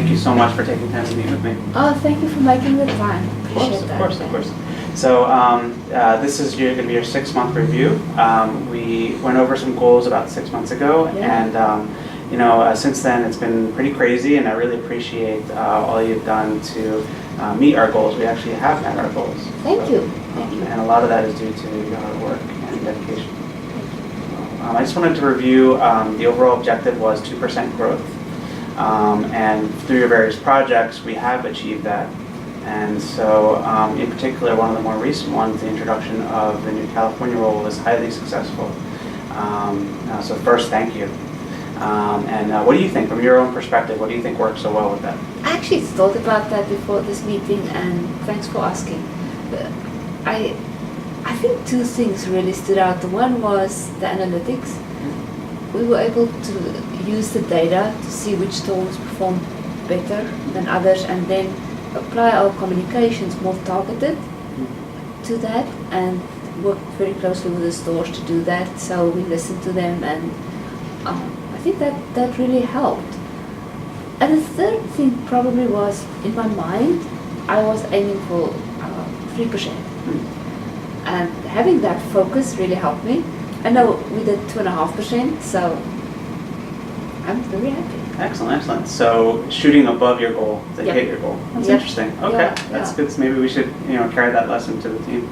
thank you so much for taking time to meet with me. Oh, thank you for making the time. Appreciate Of course. So this is going to be your 6-month review. We went over some goals about 6 months ago, Yeah. and since then it's been pretty crazy, and I really appreciate all you've done to meet our goals. We actually have met our goals. Thank you. Thank you. And a lot of that is due to your hard work and dedication. I just wanted to review the overall objective was 2% growth, and through your various projects we have achieved that. And so in particular, one of the more recent ones, the introduction of the new California role, was highly successful. So first, thank you. And what do you think, from your own perspective, what do you think worked so well with that? I actually thought about that before this meeting, and thanks for asking. I think two things really stood out. The one was the analytics. We were able to use the data to see which stores perform better than others, and then apply our communications more targeted to that, and work very closely with the stores to do that. So we listened to them, and I think that really helped. And the third thing probably was, in my mind, I was aiming for 3%. And having that focus really helped me. I know we did 2.5%, so I'm very happy. Excellent. So shooting above your goal to Yep. hit your goal. That's Yep. interesting. Okay, Yeah, that's yeah. good. So maybe we should carry that lesson to the team.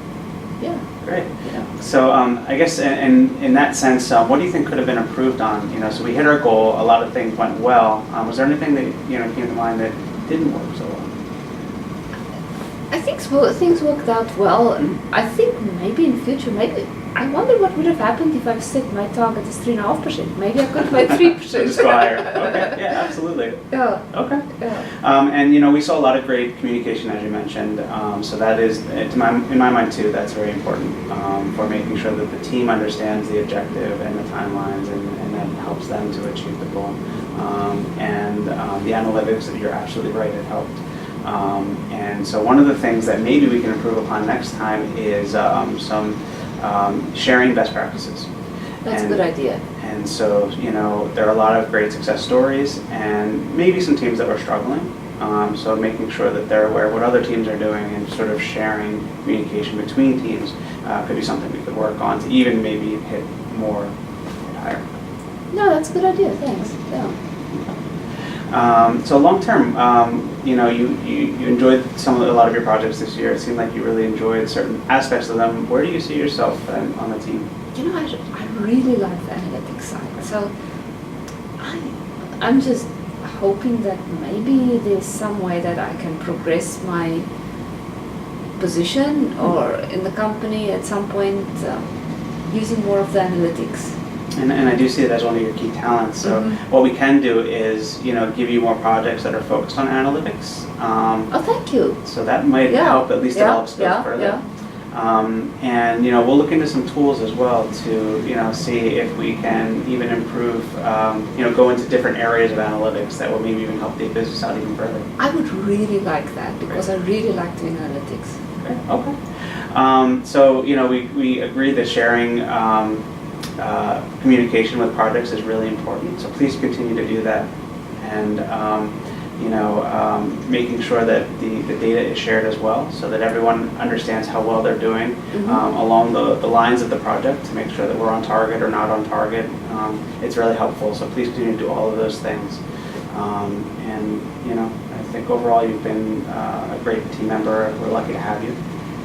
Yeah. Great. Yeah. So I guess in that sense, what do you think could have been improved on? So we hit our goal. A lot of things went well. Was there anything that came to mind that didn't work so well? I think things worked out well. I think maybe in future, I wonder what would have happened if I've set my target as 3.5%. Maybe I could have made 3%. Just go higher. Okay. Yeah, absolutely. Yeah. Okay. Yeah. And we saw a lot of great communication, as you mentioned. So that is, in my mind too, that's very important for making sure that the team understands the objective and the timelines, and that helps them to achieve the goal. And the analytics, you're absolutely right, it helped. And so one of the things that maybe we can improve upon next time is some sharing best practices. That's a good idea. And so, there are a lot of great success stories, and maybe some teams that were struggling. So making sure that they're aware of what other teams are doing, and sort of sharing communication between teams could be something we could work on to even maybe hit higher. No, that's a good idea. Thanks. Yeah. So long term, you enjoyed a lot of your projects this year. It seemed like you really enjoyed certain aspects of them. Where do you see yourself on the team? I really like the analytics side. So I'm just hoping that maybe there's some way that I can progress my position or in the company at some point using more of the analytics. And I do see it as one of your key talents. So what we can do is, give you more projects that are focused on analytics. Oh, thank you. So that might help at least develop skills further. Yeah. And we'll look into some tools as well to see if we can even improve, go into different areas of analytics that will maybe even help the business out even further. I would really like that, because I really like doing analytics. Okay. So we agreed that sharing communication with projects is really important. So please continue to do that, and making sure that the data is shared as well, so that everyone understands how well they're doing along the lines of the project, to make sure that we're on target or not on target. It's really helpful. So please continue to do all of those things. And I think overall you've been a great team member. We're lucky to have you.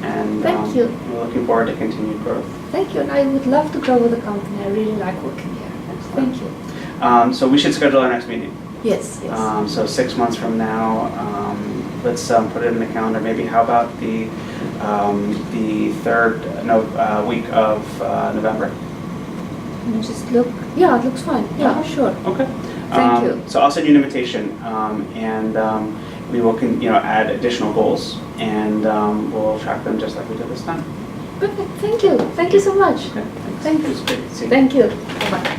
And thank you. We're looking forward to continued growth. Thank you, and I would love to grow with the company. I really like working here. Excellent. Thank you. So we should schedule our next meeting. Yes. So 6 months from now, let's put it in the calendar. Maybe how about the third week of November? Let me just look. Yeah, it looks fine. Yeah, sure. Okay. Thank you. So I'll send you an invitation, and we will add additional goals, and we'll track them just like we did this time. Perfect. Thank you. Thank you so much. Okay. Thank you. It was great to see you. Thank you. Bye-bye.